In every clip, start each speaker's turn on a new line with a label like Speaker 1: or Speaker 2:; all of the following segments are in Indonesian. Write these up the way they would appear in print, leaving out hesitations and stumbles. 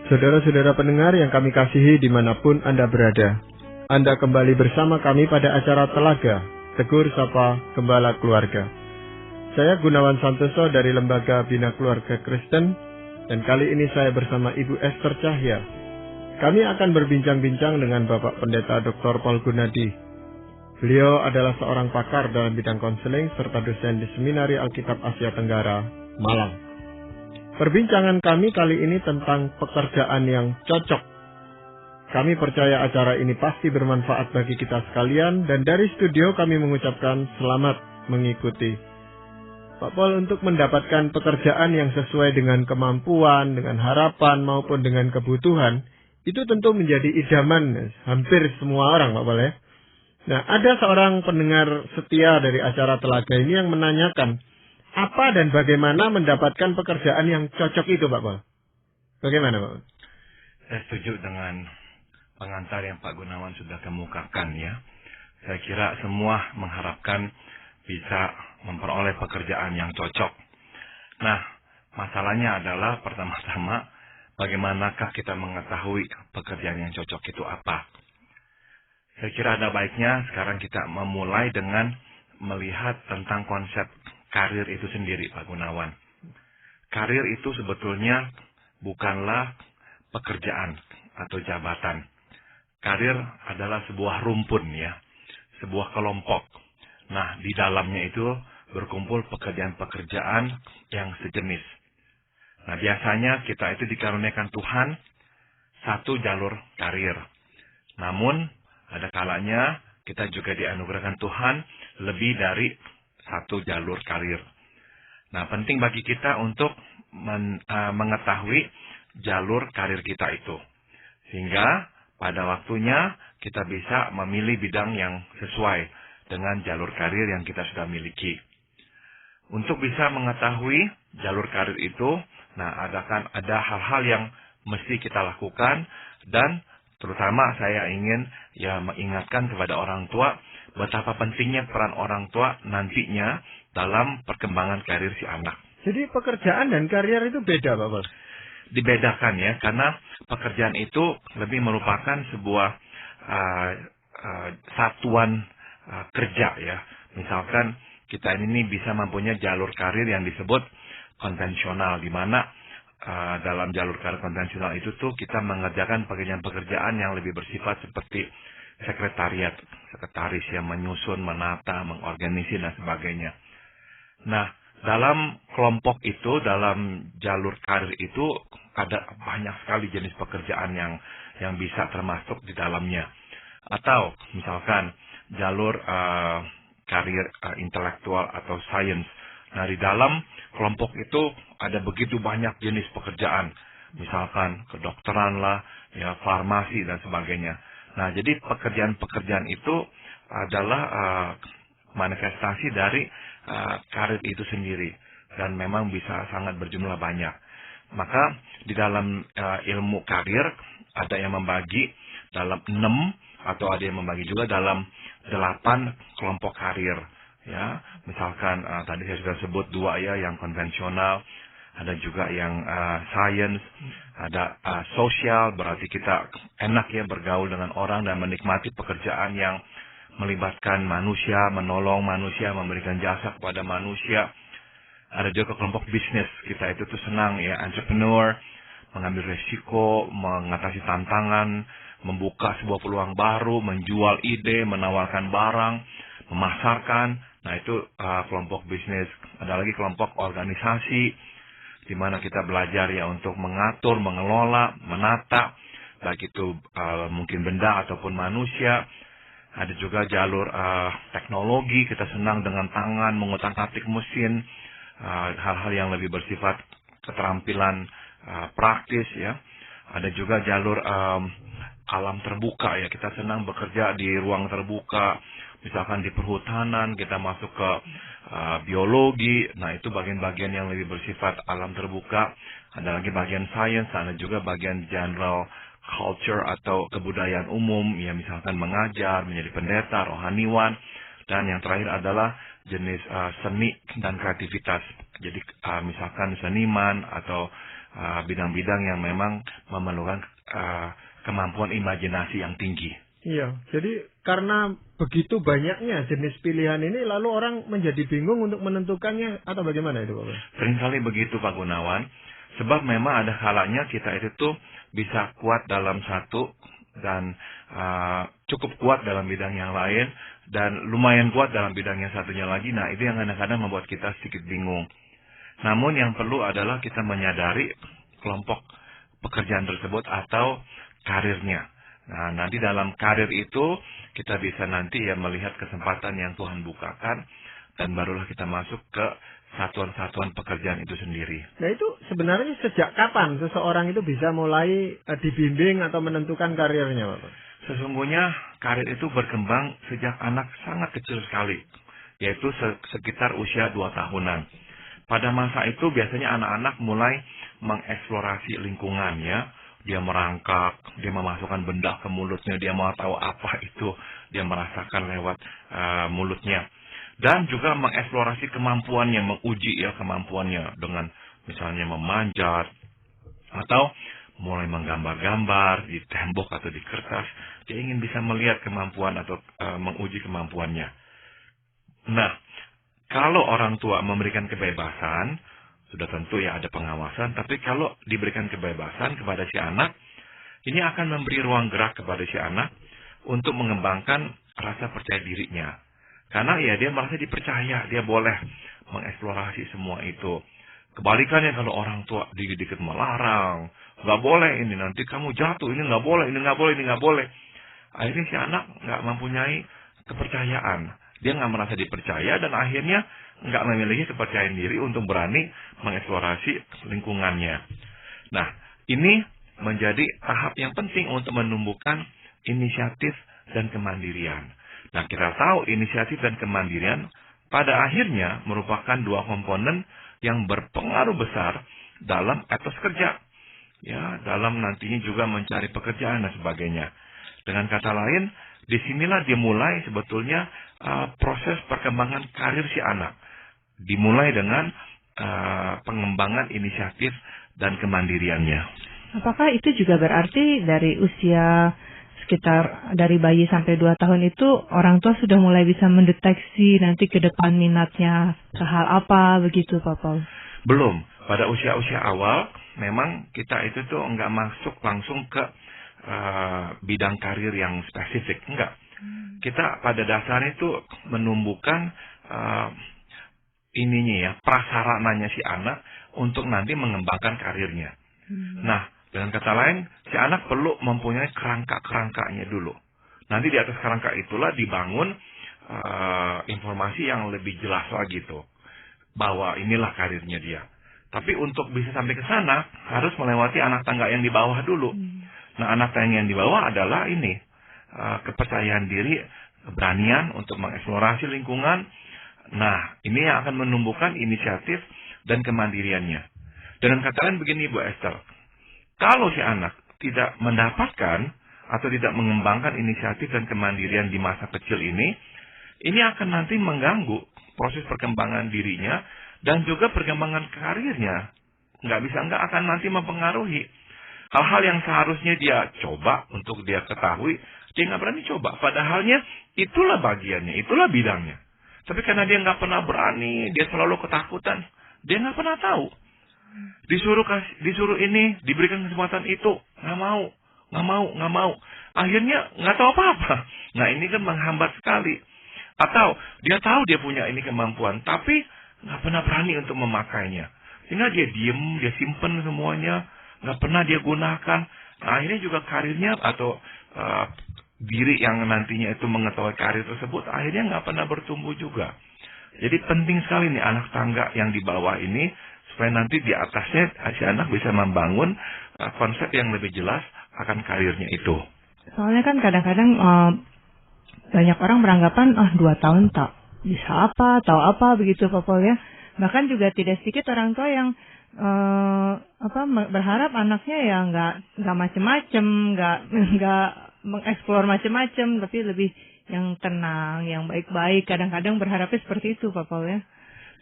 Speaker 1: Saudara-saudara pendengar yang kami kasihi dimanapun Anda berada, Anda kembali bersama kami pada acara Telaga, Tegur Sapa Gembala Keluarga. Saya Gunawan Santoso dari Lembaga Bina Keluarga Kristen, dan kali ini saya bersama Ibu Esther Cahya. Kami akan berbincang-bincang dengan Bapak Pendeta Dr. Paul Gunadi. Beliau adalah seorang pakar dalam bidang konseling serta dosen di Seminari Alkitab Asia Tenggara, Malang. Perbincangan kami kali ini tentang pekerjaan yang cocok. Kami percaya acara ini pasti bermanfaat bagi kita sekalian, dan dari studio kami mengucapkan selamat mengikuti. Pak Paul, untuk mendapatkan pekerjaan yang sesuai dengan kemampuan, dengan harapan maupun dengan kebutuhan, itu tentu menjadi idaman hampir semua orang, Pak Paul ya. Nah, ada seorang pendengar setia dari acara Telaga ini yang menanyakan, apa dan bagaimana mendapatkan pekerjaan yang cocok itu, Pak Paul? Bagaimana, Pak Paul?
Speaker 2: Saya setuju dengan pengantar yang Pak Gunawan sudah kemukakan ya. Saya kira semua mengharapkan bisa memperoleh pekerjaan yang cocok. Nah, masalahnya adalah pertama-tama bagaimanakah kita mengetahui pekerjaan yang cocok itu apa? Saya kira ada baiknya sekarang kita memulai dengan melihat tentang konsep karir itu sendiri, Pak Gunawan. Karir itu sebetulnya bukanlah pekerjaan atau jabatan. Karir adalah sebuah rumpun ya, sebuah kelompok. Nah, di dalamnya itu berkumpul pekerjaan-pekerjaan yang sejenis. Nah, biasanya kita itu dikaruniakan Tuhan satu jalur karir. Namun, ada kalanya kita juga dianugerahkan Tuhan lebih dari satu jalur karir. Nah, penting bagi kita untuk mengetahui jalur karir kita itu. Sehingga pada waktunya kita bisa memilih bidang yang sesuai dengan jalur karir yang kita sudah miliki. Untuk bisa mengetahui jalur karir itu, nah ada hal-hal yang mesti kita lakukan, dan terutama saya ingin mengingatkan kepada orang tua betapa pentingnya peran orang tua nantinya dalam perkembangan karir si anak.
Speaker 1: Jadi pekerjaan dan karir itu beda, Pak Paul?
Speaker 2: Dibedakan ya, karena pekerjaan itu lebih merupakan sebuah satuan kerja ya. Misalkan kita ini bisa mempunyai jalur karir yang disebut konvensional, di mana dalam jalur karir konvensional itu tuh kita mengerjakan pekerjaan-pekerjaan yang lebih bersifat seperti sekretaris yang menyusun, menata, mengorganisir dan sebagainya. Nah, dalam kelompok itu, dalam jalur karir itu ada banyak sekali jenis pekerjaan yang bisa termasuk di dalamnya. Atau misalkan jalur karir intelektual atau sains. Nah, di dalam kelompok itu ada begitu banyak jenis pekerjaan. Misalkan kedokteran lah, ya farmasi dan sebagainya. Nah, jadi pekerjaan-pekerjaan itu adalah manifestasi dari karir itu sendiri. Dan memang bisa sangat berjumlah banyak. Maka di dalam ilmu karir ada yang membagi dalam 6 atau ada yang membagi juga dalam 8 kelompok karir. Ya, misalkan tadi saya sudah sebut 2 ya, yang konvensional. Ada juga yang science, ada sosial, berarti kita enak ya bergaul dengan orang dan menikmati pekerjaan yang melibatkan manusia, menolong manusia, memberikan jasa kepada manusia. Ada juga kelompok bisnis, kita itu tuh senang ya, entrepreneur, mengambil resiko, mengatasi tantangan, membuka sebuah peluang baru, menjual ide, menawarkan barang, memasarkan. Nah, itu kelompok bisnis. Ada lagi kelompok organisasi, di mana kita belajar ya untuk mengatur, mengelola, menata, baik itu mungkin benda ataupun manusia. Ada juga jalur teknologi, kita senang dengan tangan, mengutak-atik mesin, hal-hal yang lebih bersifat keterampilan praktis ya. Ada juga jalur alam terbuka ya, kita senang bekerja di ruang terbuka, misalkan di perhutanan, kita masuk ke biologi. Nah, itu bagian-bagian yang lebih bersifat alam terbuka. Ada lagi bagian sains, ada juga bagian general culture atau kebudayaan umum, ya misalkan mengajar, menjadi pendeta, rohaniwan. Dan yang terakhir adalah jenis seni dan kreativitas. Jadi misalkan seniman atau bidang-bidang yang memang memerlukan kemampuan imajinasi yang tinggi.
Speaker 1: Iya, jadi karena begitu banyaknya jenis pilihan ini, lalu orang menjadi bingung untuk menentukannya atau bagaimana itu Pak?
Speaker 2: Seringkali begitu Pak Gunawan, sebab memang ada kalanya kita itu tuh bisa kuat dalam satu dan cukup kuat dalam bidang yang lain dan lumayan kuat dalam bidang yang satunya lagi. Nah, itu yang kadang-kadang membuat kita sedikit bingung. Namun yang perlu adalah kita menyadari kelompok pekerjaan tersebut atau karirnya. Nah, nanti dalam karir itu kita bisa nanti ya melihat kesempatan yang Tuhan bukakan dan barulah kita masuk ke satuan-satuan pekerjaan itu sendiri.
Speaker 1: Nah itu sebenarnya sejak kapan seseorang itu bisa mulai dibimbing atau menentukan karirnya Pak?
Speaker 2: Sesungguhnya karir itu berkembang sejak anak sangat kecil sekali, yaitu sekitar usia 2 tahunan. Pada masa itu biasanya anak-anak mulai mengeksplorasi lingkungannya. Dia merangkak, dia memasukkan benda ke mulutnya, dia mau tahu apa itu, dia merasakan lewat mulutnya. Dan juga mengeksplorasi kemampuannya, menguji ya kemampuannya dengan misalnya memanjat, atau mulai menggambar-gambar di tembok atau di kertas. Dia ingin bisa melihat kemampuan atau menguji kemampuannya. Nah, kalau orang tua memberikan kebebasan, sudah tentu ya ada pengawasan, tapi kalau diberikan kebebasan kepada si anak, ini akan memberi ruang gerak kepada si anak untuk mengembangkan rasa percaya dirinya. Karena ya dia merasa dipercaya, dia boleh mengeksplorasi semua itu. Kebalikannya kalau orang tua dikit-dikit melarang, nggak boleh ini nanti kamu jatuh, ini nggak boleh, ini nggak boleh, ini nggak boleh. Akhirnya si anak nggak mempunyai kepercayaan. Dia nggak merasa dipercaya dan akhirnya nggak memiliki kepercayaan diri untuk berani mengeksplorasi lingkungannya. Nah, ini menjadi tahap yang penting untuk menumbuhkan inisiatif dan kemandirian. Nah, kita tahu inisiatif dan kemandirian pada akhirnya merupakan dua komponen yang berpengaruh besar dalam etos kerja. Ya, dalam nantinya juga mencari pekerjaan dan sebagainya. Dengan kata lain, disinilah dimulai sebetulnya proses perkembangan karir si anak. Dimulai dengan pengembangan inisiatif dan kemandiriannya.
Speaker 3: Apakah itu juga berarti dari usia sekitar dari bayi sampai 2 tahun itu orang tua sudah mulai bisa mendeteksi nanti ke depan minatnya ke hal apa begitu Pak Paul?
Speaker 2: Belum. Pada usia-usia awal memang kita itu tuh enggak masuk langsung ke bidang karir yang spesifik. Enggak. Kita pada dasarnya itu menumbuhkan prasarananya si anak untuk nanti mengembangkan karirnya. Nah, dengan kata lain, si anak perlu mempunyai kerangka-kerangkanya dulu. Nanti di atas kerangka itulah dibangun informasi yang lebih jelas lagi tuh. Bahwa inilah karirnya dia. Tapi untuk bisa sampai ke sana, harus melewati anak tangga yang di bawah dulu. Nah, anak tangga yang di bawah adalah ini. Kepercayaan diri, keberanian untuk mengeksplorasi lingkungan. Nah, ini yang akan menumbuhkan inisiatif dan kemandiriannya. Dengan kata lain begini Bu Esther, kalau si anak tidak mendapatkan atau tidak mengembangkan inisiatif dan kemandirian di masa kecil ini akan nanti mengganggu proses perkembangan dirinya dan juga perkembangan karirnya. Nggak akan nanti mempengaruhi. Hal-hal yang seharusnya dia coba untuk dia ketahui, dia nggak berani coba. Padahalnya itulah bagiannya, itulah bidangnya. Tapi karena dia nggak pernah berani, dia selalu ketakutan, dia nggak pernah tahu. Disuruh ini, diberikan kesempatan itu, nggak mau. Akhirnya nggak tahu apa-apa. Nah, ini kan menghambat sekali. Atau dia tahu dia punya ini kemampuan, tapi nggak pernah berani untuk memakainya. Sehingga dia diem, dia simpen semuanya, nggak pernah dia gunakan. Nah, akhirnya juga karirnya atau diri yang nantinya itu mengetahui karir tersebut akhirnya nggak pernah bertumbuh juga. Jadi penting sekali nih anak tangga yang di bawah ini supaya nanti di atasnya si anak bisa membangun konsep yang lebih jelas akan karirnya itu.
Speaker 3: Soalnya kan kadang-kadang banyak orang beranggapan 2 tahun tak bisa tahu apa begitu Pak Paul ya. Bahkan juga tidak sedikit orang tua yang berharap anaknya ya nggak macem-macem, nggak mengeksplor macam-macam, tapi lebih yang tenang, yang baik-baik. Kadang-kadang berharapnya seperti itu, Pak Paul ya.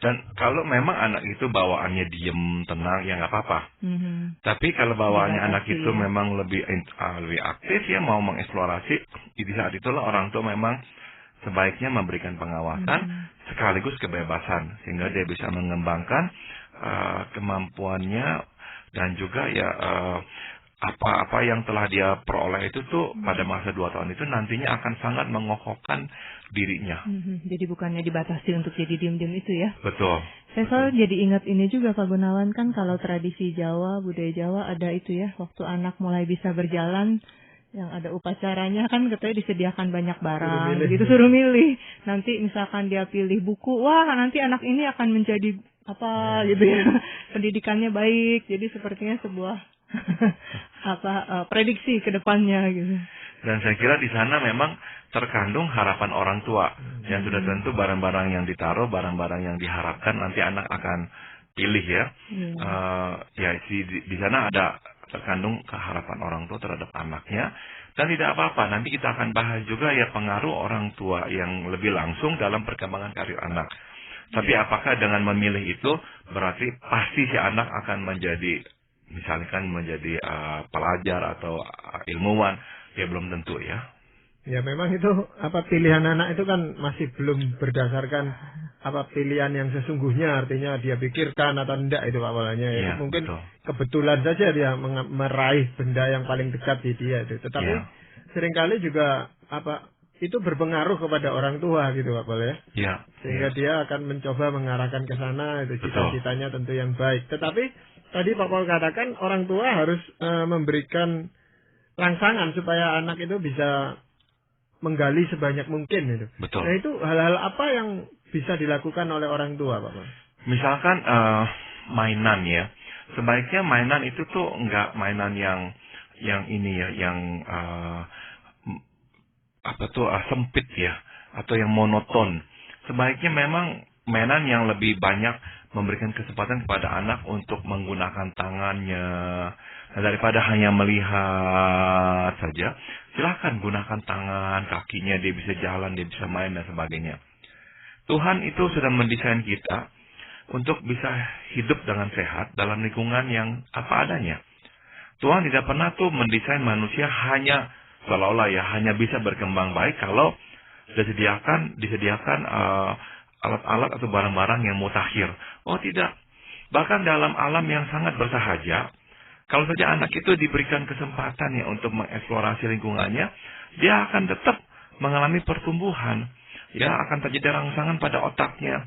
Speaker 2: Dan kalau memang anak itu bawaannya diem, tenang, ya nggak apa-apa. Tapi kalau bawaannya anak itu memang lebih aktif ya, mau mengeksplorasi, di saat itulah orang tua memang sebaiknya memberikan pengawasan sekaligus kebebasan sehingga dia bisa mengembangkan kemampuannya dan juga ya apa-apa yang telah dia peroleh itu tuh pada masa 2 tahun itu nantinya akan sangat mengokohkan dirinya.
Speaker 3: Jadi bukannya dibatasi untuk jadi diem-diem itu ya?
Speaker 2: Betul.
Speaker 3: Saya selalu jadi ingat ini juga Pak Gunawan, kan kalau tradisi Jawa, budaya Jawa ada itu ya, waktu anak mulai bisa berjalan, yang ada upacaranya kan katanya disediakan banyak barang, suruh milih. Nanti misalkan dia pilih buku, wah nanti anak ini akan menjadi apa gitu ya, pendidikannya baik, jadi sepertinya sebuah prediksi ke depannya gitu.
Speaker 2: Dan saya kira di sana memang terkandung harapan orang tua yang sudah tentu barang-barang yang ditaruh, barang-barang yang diharapkan nanti anak akan pilih ya. Di sana ada terkandung keharapan orang tua terhadap anaknya. Dan tidak apa-apa, nanti kita akan bahas juga ya pengaruh orang tua yang lebih langsung dalam perkembangan karir anak. Tapi apakah dengan memilih itu berarti pasti si anak akan menjadi, misalkan menjadi pelajar atau ilmuwan? Ya belum tentu ya.
Speaker 1: Ya memang itu pilihan anak itu kan masih belum berdasarkan pilihan yang sesungguhnya, artinya dia pikirkan atau tidak itu awalnya ya, mungkin betul. Kebetulan saja dia meraih benda yang paling dekat di dia itu. Tetapi seringkali juga itu berpengaruh kepada orang tua gitu Pak Pol ya.
Speaker 2: Iya.
Speaker 1: Sehingga dia akan mencoba mengarahkan ke sana, itu cita-citanya tentu yang baik. Tetapi tadi Pak Pol katakan orang tua harus memberikan rangsangan supaya anak itu bisa menggali sebanyak mungkin itu.
Speaker 2: Betul.
Speaker 1: Nah itu hal-hal apa yang bisa dilakukan oleh orang tua Pak Pol?
Speaker 2: Misalkan mainan ya. Sebaiknya mainan itu tuh enggak mainan yang ini ya, yang sempit ya, atau yang monoton. Sebaiknya memang mainan yang lebih banyak memberikan kesempatan kepada anak untuk menggunakan tangannya. Nah, daripada hanya melihat saja, silakan gunakan tangan, kakinya, dia bisa jalan, dia bisa main dan sebagainya. Tuhan itu sudah mendesain kita untuk bisa hidup dengan sehat dalam lingkungan yang apa adanya. Tuhan tidak pernah tuh mendesain manusia hanya seolah-olah ya hanya bisa berkembang baik kalau disediakan alat-alat atau barang-barang yang mutakhir. Oh tidak. Bahkan dalam alam yang sangat bersahaja, kalau saja anak itu diberikan kesempatan ya untuk mengeksplorasi lingkungannya, dia akan tetap mengalami pertumbuhan. Ya akan terjadi rangsangan pada otaknya.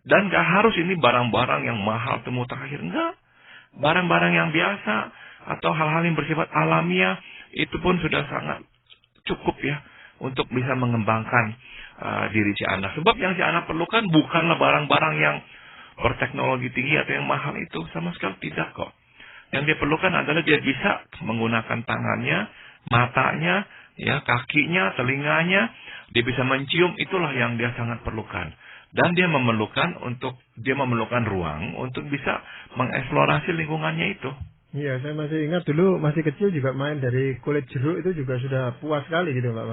Speaker 2: Dan gak harus ini barang-barang yang mahal atau mutakhir. Enggak. Barang-barang yang biasa atau hal-hal yang bersifat alamiah itu pun sudah sangat cukup ya untuk bisa mengembangkan diri si anak. Sebab yang si anak perlukan bukanlah barang-barang yang berteknologi tinggi atau yang mahal itu. Sama sekali tidak kok. Yang dia perlukan adalah dia bisa menggunakan tangannya, matanya, ya kakinya, telinganya. Dia bisa mencium, itulah yang dia sangat perlukan. Dan dia memerlukan ruang untuk bisa mengeksplorasi lingkungannya itu.
Speaker 1: Iya, saya masih ingat dulu masih kecil juga main dari kulit jeruk itu juga sudah puas sekali gitu Pak.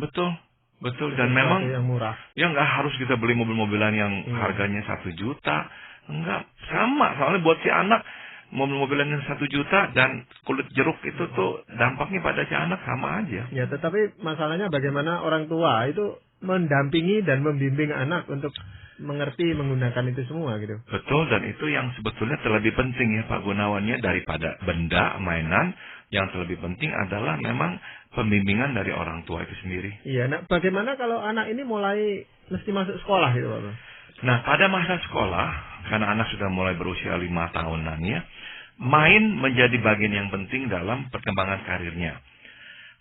Speaker 2: Betul. Dan memang
Speaker 1: yang murah.
Speaker 2: Ya nggak harus kita beli mobil-mobilan yang harganya 1 juta. Enggak, sama. Soalnya buat si anak mobil-mobilan yang 1 juta dan kulit jeruk itu tuh dampaknya pada si anak sama aja.
Speaker 1: Ya, tetapi masalahnya bagaimana orang tua itu mendampingi dan membimbing anak untuk mengerti menggunakan itu semua gitu.
Speaker 2: Betul, dan itu yang sebetulnya terlebih penting ya Pak Gunawannya daripada benda, mainan. Yang terlebih penting adalah memang pembimbingan dari orang tua itu sendiri.
Speaker 1: Iya, nah bagaimana kalau anak ini mulai mesti masuk sekolah gitu Pak?
Speaker 2: Nah, pada masa sekolah, karena anak sudah mulai berusia 5 tahunan ya, main menjadi bagian yang penting dalam perkembangan karirnya.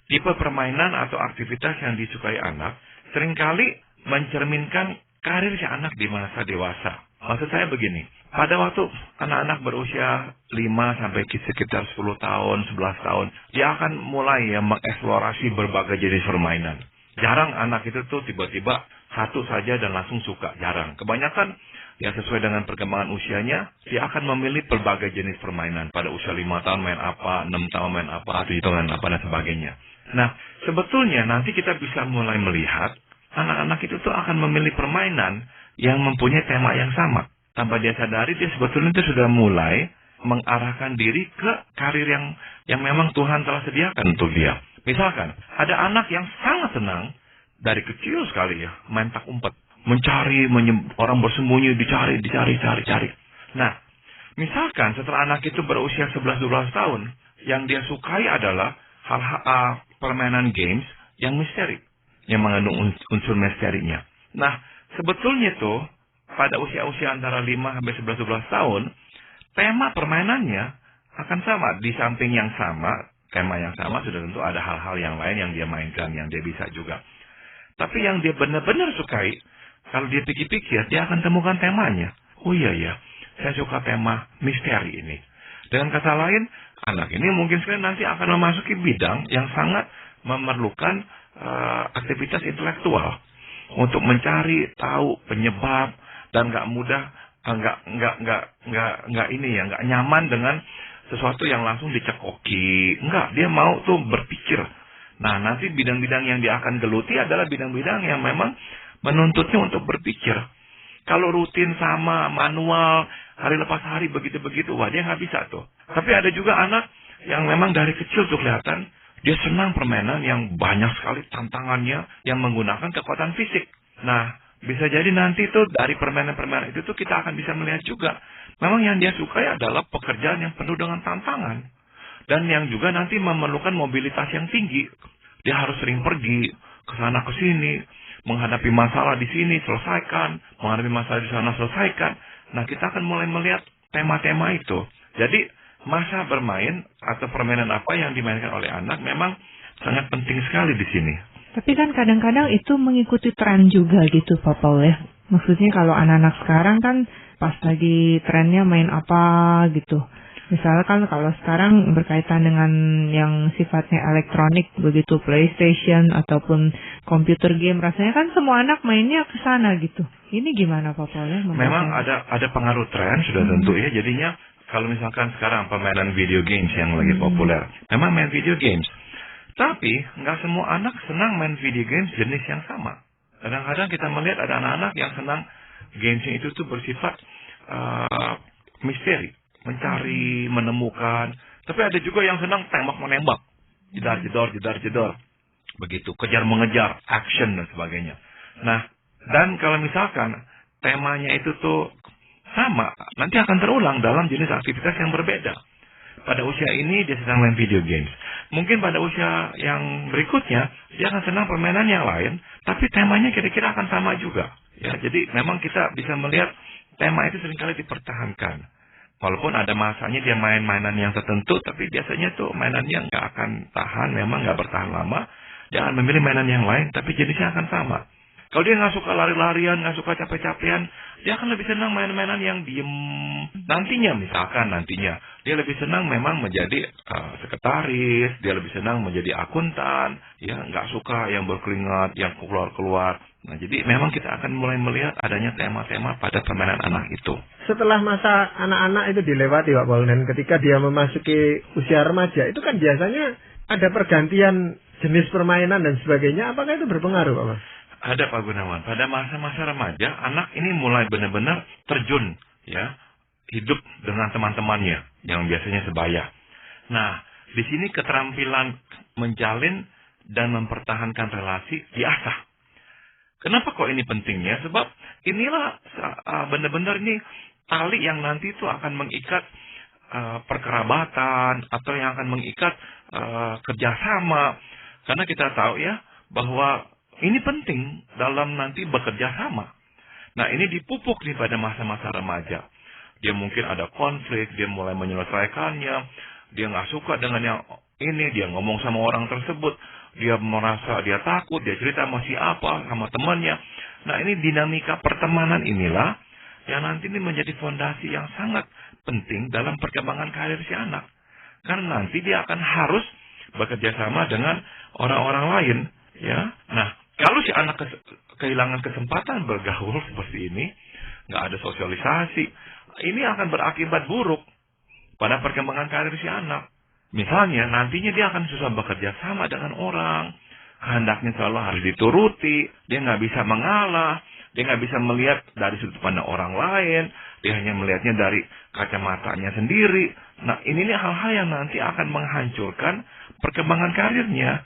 Speaker 2: Tipe permainan atau aktivitas yang disukai anak seringkali mencerminkan karir si anak di masa dewasa. Maksud saya begini, pada waktu anak-anak berusia 5 sampai sekitar 10 tahun, 11 tahun, dia akan mulai ya mengeksplorasi berbagai jenis permainan. Jarang anak itu tuh tiba-tiba satu saja dan langsung suka, jarang. Kebanyakan ya sesuai dengan perkembangan usianya, dia akan memilih berbagai jenis permainan. Pada usia 5 tahun main apa, 6 tahun main apa, 7 tahun main apa, dan sebagainya. Nah, sebetulnya nanti kita bisa mulai melihat anak-anak itu tuh akan memilih permainan yang mempunyai tema yang sama. Tanpa dia sadari, dia sebetulnya itu sudah mulai mengarahkan diri ke karir yang memang Tuhan telah sediakan untuk dia. Misalkan, ada anak yang sangat senang dari kecil sekali ya, main tak umpet, mencari, orang bersembunyi, dicari. Nah, misalkan setelah anak itu berusia 11-12 tahun, yang dia sukai adalah hal-hal permainan games yang misteri, yang mengandung unsur misterinya. Nah, sebetulnya tuh pada usia-usia antara 5-11-12 tahun, tema permainannya akan sama. Di samping yang sama, tema yang sama, sudah tentu ada hal-hal yang lain yang dia mainkan, yang dia bisa juga. Tapi yang dia benar-benar sukai, kalau dia pikir-pikir, dia akan temukan temanya. Oh iya ya, saya suka tema misteri ini. Dengan kata lain, anak ini mungkin sekali nanti akan memasuki bidang yang sangat memerlukan aktivitas intelektual untuk mencari tahu penyebab, dan nggak mudah, nggak nyaman dengan sesuatu yang langsung dicekoki. Enggak, dia mau tuh berpikir. Nah, nanti bidang-bidang yang dia akan geluti adalah bidang-bidang yang memang menuntutnya untuk berpikir. Kalau rutin sama, manual, hari lepas hari begitu-begitu, wah dia nggak bisa tuh. Tapi ada juga anak yang memang dari kecil tuh kelihatan, dia senang permainan yang banyak sekali tantangannya yang menggunakan kekuatan fisik. Nah, bisa jadi nanti tuh dari permainan-permainan itu tuh kita akan bisa melihat juga. Memang yang dia sukai adalah pekerjaan yang penuh dengan tantangan. Dan yang juga nanti memerlukan mobilitas yang tinggi. Dia harus sering pergi ke sana ke sini, menghadapi masalah di sini, selesaikan. Menghadapi masalah di sana, selesaikan. Nah, kita akan mulai melihat tema-tema itu. Jadi, masa bermain atau permainan apa yang dimainkan oleh anak memang sangat penting sekali di sini.
Speaker 3: Tapi kan kadang-kadang itu mengikuti tren juga gitu Pak Paul ya. Maksudnya kalau anak-anak sekarang kan pas lagi trennya main apa gitu. Misalkan kalau sekarang berkaitan dengan yang sifatnya elektronik begitu, PlayStation ataupun computer game, rasanya kan semua anak mainnya ke sana gitu. Ini gimana Pak Paul ya?
Speaker 2: Memang ada pengaruh tren sudah tentu ya. Jadinya kalau misalkan sekarang permainan video games yang lagi populer, memang main video games. Tapi, nggak semua anak senang main video games jenis yang sama. Kadang-kadang kita melihat ada anak-anak yang senang gamesnya itu tuh bersifat misteri. Mencari, menemukan. Tapi ada juga yang senang tembak-menembak. Jedar-jedor. Begitu, kejar-mengejar, action dan sebagainya. Nah, dan kalau misalkan temanya itu tuh sama, nanti akan terulang dalam jenis aktivitas yang berbeda. Pada usia ini dia sedang main video games. Mungkin pada usia yang berikutnya dia akan senang permainan yang lain, tapi temanya kira-kira akan sama juga. Ya, jadi memang kita bisa melihat tema itu seringkali dipertahankan. Walaupun ada masanya dia main mainan yang tertentu, tapi biasanya tuh mainannya nggak akan tahan, memang nggak bertahan lama. Dia akan memilih mainan yang lain, tapi jenisnya akan sama. Kalau dia nggak suka lari-larian, nggak suka capek-capean, dia akan lebih senang main-mainan yang diem. Nantinya dia lebih senang memang menjadi sekretaris, dia lebih senang menjadi akuntan, ya nggak suka yang berkeringat, yang keluar-keluar. Nah, jadi memang kita akan mulai melihat adanya tema-tema pada permainan anak itu.
Speaker 1: Setelah masa anak-anak itu dilewati Pak Paul, dan ketika dia memasuki usia remaja, itu kan biasanya ada pergantian jenis permainan dan sebagainya. Apakah itu berpengaruh Pak Paul?
Speaker 2: Ada Pak Gunawan. Pada masa-masa remaja, anak ini mulai benar-benar terjun, ya, hidup dengan teman-temannya yang biasanya sebaya. Nah, di sini keterampilan menjalin dan mempertahankan relasi diasah. Kenapa kok ini pentingnya? Sebab inilah benar-benar ini tali yang nanti itu akan mengikat perkerabatan atau yang akan mengikat kerjasama. Karena kita tahu ya bahwa ini penting dalam nanti bekerja sama. Nah, ini dipupuk nih pada masa-masa remaja. Dia mungkin ada konflik, dia mulai menyelesaikannya, dia nggak suka dengan yang ini, dia ngomong sama orang tersebut, dia merasa dia takut, dia cerita sama siapa, sama temannya. Nah, ini dinamika pertemanan inilah yang nanti ini menjadi fondasi yang sangat penting dalam perkembangan karir si anak. Karena nanti dia akan harus bekerja sama dengan orang-orang lain, ya. Nah, kalau si anak kehilangan kesempatan bergaul seperti ini, nggak ada sosialisasi, ini akan berakibat buruk pada perkembangan karir si anak. Misalnya, nantinya dia akan susah bekerja sama dengan orang, kehendaknya selalu harus dituruti, dia nggak bisa mengalah, Dia nggak bisa melihat dari sudut pandang orang lain. Dia hanya melihatnya dari kacamatanya sendiri. Nah, ini nih hal-hal yang nanti akan menghancurkan perkembangan karirnya.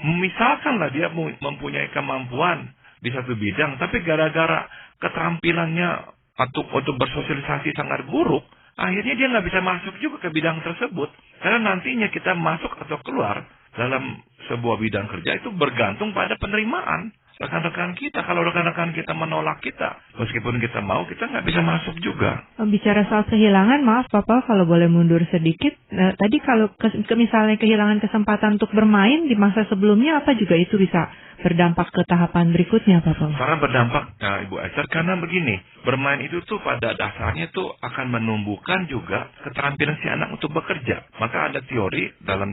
Speaker 2: Misalkanlah dia mempunyai kemampuan di satu bidang, tapi gara-gara keterampilannya untuk bersosialisasi sangat buruk, akhirnya dia nggak bisa masuk juga ke bidang tersebut. Karena nantinya kita masuk atau keluar dalam sebuah bidang kerja itu bergantung pada penerimaan rekan-rekan kita. Kalau rekan-rekan kita menolak kita, meskipun kita mau, kita nggak bisa masuk juga.
Speaker 3: Bicara soal kehilangan, maaf Papa kalau boleh mundur sedikit. Tadi kalau misalnya kehilangan kesempatan untuk bermain di masa sebelumnya, apa juga itu bisa berdampak ke tahapan berikutnya Papa?
Speaker 2: Karena berdampak, Ibu Esther, karena begini, bermain itu tuh pada dasarnya tuh akan menumbuhkan juga keterampilan si anak untuk bekerja. Maka ada teori dalam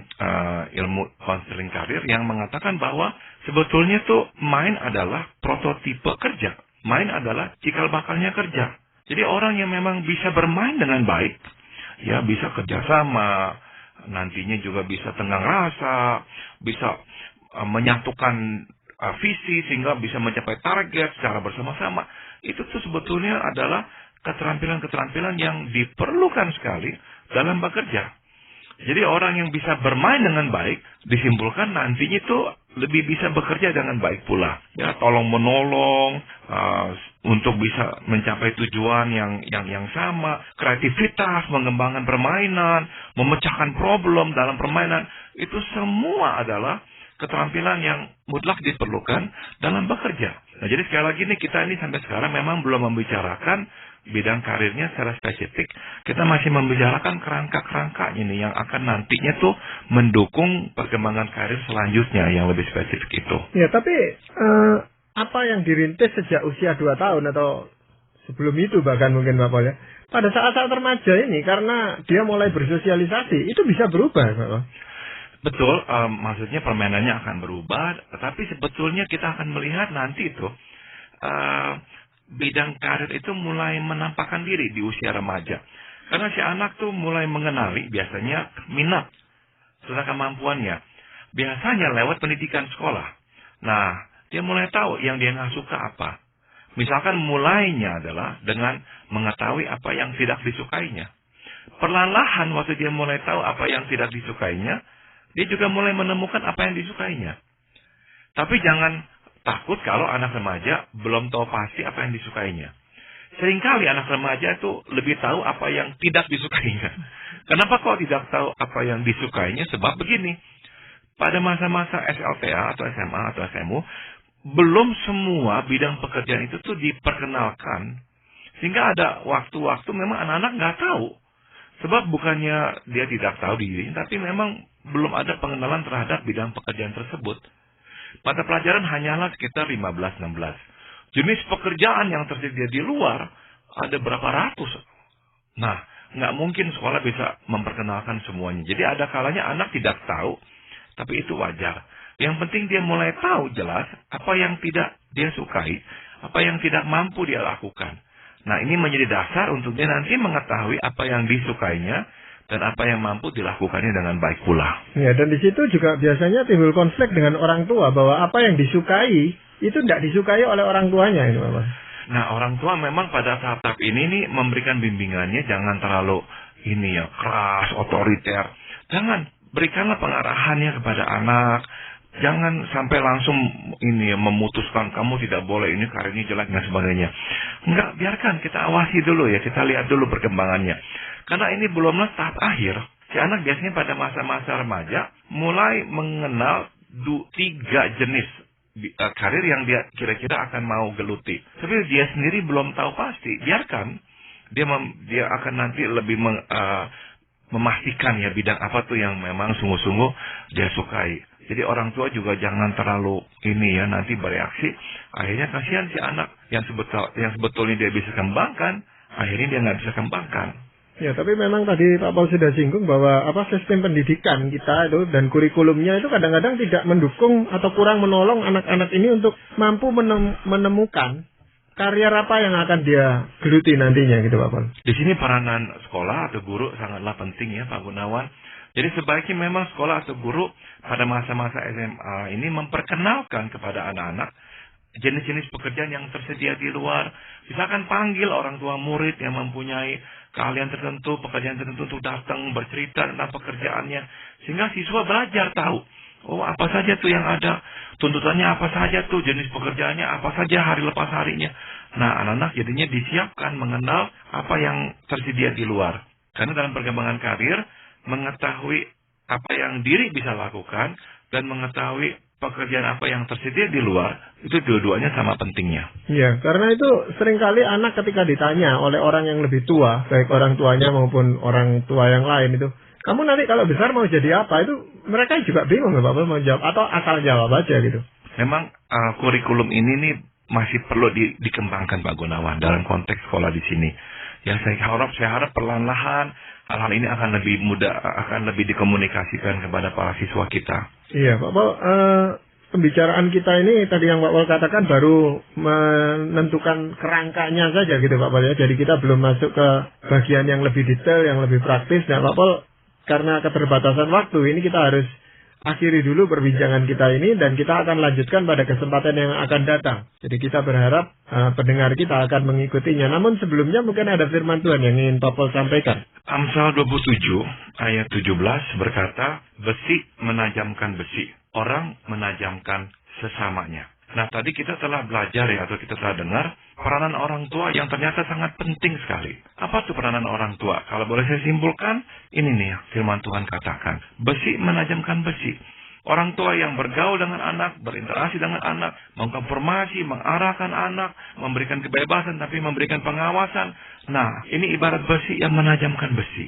Speaker 2: ilmu konseling karir yang mengatakan bahwa sebetulnya tuh main adalah prototipe kerja. Main adalah cikal bakalnya kerja. Jadi orang yang memang bisa bermain dengan baik, ya bisa kerjasama, nantinya juga bisa tenggang rasa, bisa menyatukan visi sehingga bisa mencapai target secara bersama-sama. Itu tuh sebetulnya adalah keterampilan-keterampilan yang diperlukan sekali dalam bekerja. Jadi orang yang bisa bermain dengan baik disimpulkan nantinya itu lebih bisa bekerja dengan baik pula. Ya, tolong menolong untuk bisa mencapai tujuan yang sama, kreativitas, mengembangkan permainan, memecahkan problem dalam permainan, itu semua adalah keterampilan yang mutlak diperlukan dalam bekerja. Nah, jadi sekali lagi nih, kita ini sampai sekarang memang belum membicarakan bidang karirnya secara spesifik. Kita masih membicarakan kerangka-kerangkanya nih yang akan nantinya tuh mendukung perkembangan karir selanjutnya yang lebih spesifik itu.
Speaker 1: Ya, tapi apa yang dirintis sejak usia 2 tahun atau sebelum itu bahkan mungkin Bapak ya, pada saat-saat remaja ini karena dia mulai bersosialisasi, itu bisa berubah Bapak?
Speaker 2: Betul, maksudnya permainannya akan berubah, tetapi sebetulnya kita akan melihat nanti itu bidang karir itu mulai menampakkan diri di usia remaja. Karena si anak tuh mulai mengenali biasanya minat serta kemampuannya. Biasanya lewat pendidikan sekolah. Nah, dia mulai tahu yang dia nggak suka apa. Misalkan mulainya adalah dengan mengetahui apa yang tidak disukainya. Perlahan-lahan waktu dia mulai tahu apa yang tidak disukainya, dia juga mulai menemukan apa yang disukainya. Tapi jangan takut kalau anak remaja belum tahu pasti apa yang disukainya. Seringkali anak remaja itu lebih tahu apa yang tidak disukainya. Kenapa kok tidak tahu apa yang disukainya? Sebab begini, pada masa-masa SLTA atau SMA atau SMU, belum semua bidang pekerjaan itu tuh diperkenalkan. Sehingga ada waktu-waktu memang anak-anak nggak tahu. Sebab bukannya dia tidak tahu dirinya, tapi memang belum ada pengenalan terhadap bidang pekerjaan tersebut. Mata pelajaran hanyalah sekitar 15-16. Jenis pekerjaan yang tersedia di luar ada berapa ratus. Nah, nggak mungkin sekolah bisa memperkenalkan semuanya. Jadi ada kalanya anak tidak tahu, tapi itu wajar. Yang penting dia mulai tahu jelas apa yang tidak dia sukai, apa yang tidak mampu dia lakukan. Nah, ini menjadi dasar untuk dia nanti mengetahui apa yang disukainya dan apa yang mampu dilakukannya dengan baik pula.
Speaker 1: Ya, dan di situ juga biasanya timbul konflik dengan orang tua bahwa apa yang disukai itu tidak disukai oleh orang tuanya itu, Bapak.
Speaker 2: Nah, orang tua memang pada tahap ini nih memberikan bimbingannya jangan terlalu keras, otoriter. Jangan, berikanlah pengarahannya kepada anak. Jangan sampai langsung memutuskan kamu tidak boleh ini karirnya jelek dan sebagainya. Enggak, biarkan kita awasi dulu ya, kita lihat dulu perkembangannya. Karena ini belumlah tahap akhir. Si anak biasanya pada masa-masa remaja mulai mengenal 3 jenis karir yang dia kira-kira akan mau geluti. Tapi dia sendiri belum tahu pasti. Biarkan dia akan nanti lebih memastikan ya bidang apa tuh yang memang sungguh-sungguh dia sukai. Jadi orang tua juga jangan terlalu nanti bereaksi. Akhirnya kasihan si anak yang sebetulnya dia bisa kembangkan, akhirnya dia nggak bisa kembangkan.
Speaker 1: Ya, tapi memang tadi Pak Paul sudah singgung bahwa sistem pendidikan kita itu dan kurikulumnya itu kadang-kadang tidak mendukung atau kurang menolong anak-anak ini untuk mampu menemukan karier apa yang akan dia geluti nantinya gitu Pak Paul.
Speaker 2: Di sini peranan sekolah atau guru sangatlah penting ya Pak Gunawan. Jadi sebaiknya memang sekolah atau guru pada masa-masa SMA ini memperkenalkan kepada anak-anak jenis-jenis pekerjaan yang tersedia di luar. Misalkan panggil orang tua murid yang mempunyai keahlian tertentu, pekerjaan tertentu untuk datang bercerita tentang pekerjaannya. Sehingga siswa belajar tahu, oh apa saja tuh yang ada, tuntutannya apa saja tuh, jenis pekerjaannya apa saja hari lepas harinya. Nah, anak-anak jadinya disiapkan mengenal apa yang tersedia di luar. Karena dalam perkembangan karir, mengetahui apa yang diri bisa lakukan dan mengetahui pekerjaan apa yang tersedia di luar, itu dua-duanya sama pentingnya.
Speaker 1: Iya, karena itu seringkali anak ketika ditanya oleh orang yang lebih tua, baik orang tuanya maupun orang tua yang lain itu, kamu nanti kalau besar mau jadi apa? Itu mereka juga bingung Bapak mau jawab atau asal jawab aja gitu.
Speaker 2: Memang kurikulum ini nih masih perlu dikembangkan Pak Gunawan dalam konteks sekolah di sini. Ya saya harap perlahan-lahan hal-hal ini akan lebih mudah, akan lebih dikomunikasikan kepada para siswa kita.
Speaker 1: Iya Pak Paul, pembicaraan kita ini tadi yang Pak Paul katakan baru menentukan kerangkanya saja gitu Pak Paul ya. Jadi kita belum masuk ke bagian yang lebih detail, yang lebih praktis. Nah Pak Paul, karena keterbatasan waktu ini kita harus akhiri dulu perbincangan kita ini dan kita akan lanjutkan pada kesempatan yang akan datang. Jadi kita berharap pendengar kita akan mengikutinya. Namun sebelumnya mungkin ada firman Tuhan yang ingin Pak Paul sampaikan.
Speaker 2: Amsal 27 ayat 17 berkata, besi menajamkan besi, orang menajamkan sesamanya. Nah tadi kita telah belajar ya, atau kita telah dengar peranan orang tua yang ternyata sangat penting sekali. Apa tuh peranan orang tua? Kalau boleh saya simpulkan, ini nih firman Tuhan katakan, besi menajamkan besi. Orang tua yang bergaul dengan anak, berinteraksi dengan anak, mengkonfirmasi, mengarahkan anak, memberikan kebebasan tapi memberikan pengawasan. Nah, ini ibarat besi yang menajamkan besi.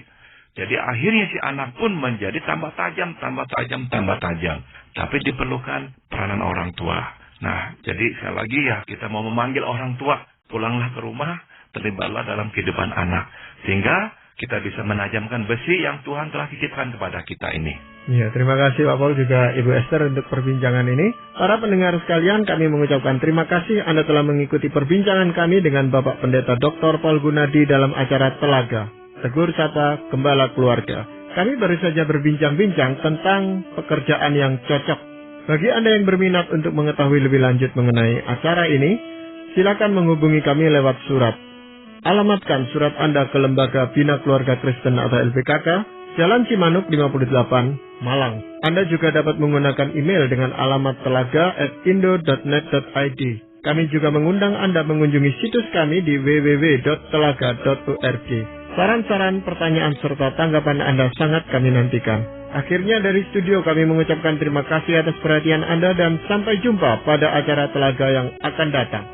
Speaker 2: Jadi akhirnya si anak pun menjadi tambah tajam, tambah tajam, tambah tajam. Tapi diperlukan peranan orang tua. Nah, jadi sekali lagi ya, kita mau memanggil orang tua, pulanglah ke rumah, terlibatlah dalam kehidupan anak. Sehingga kita bisa menajamkan besi yang Tuhan telah titipkan kepada kita ini.
Speaker 1: Ya, terima kasih Pak Paul juga Ibu Esther untuk perbincangan ini. Para pendengar sekalian, kami mengucapkan terima kasih Anda telah mengikuti perbincangan kami dengan Bapak Pendeta Dr. Paul Gunadi dalam acara Telaga, Tegur Sapa Gembala Keluarga. Kami baru saja berbincang-bincang tentang pekerjaan yang cocok. Bagi Anda yang berminat untuk mengetahui lebih lanjut mengenai acara ini, silakan menghubungi kami lewat surat. Alamatkan surat Anda ke Lembaga Bina Keluarga Kristen atau LBKK, Jalan Cimanuk 58, Malang. Anda juga dapat menggunakan email dengan alamat telaga@indo.net.id. Kami juga mengundang Anda mengunjungi situs kami di www.telaga.org. Saran-saran, pertanyaan, serta tanggapan Anda sangat kami nantikan. Akhirnya dari studio kami mengucapkan terima kasih atas perhatian Anda dan sampai jumpa pada acara Telaga yang akan datang.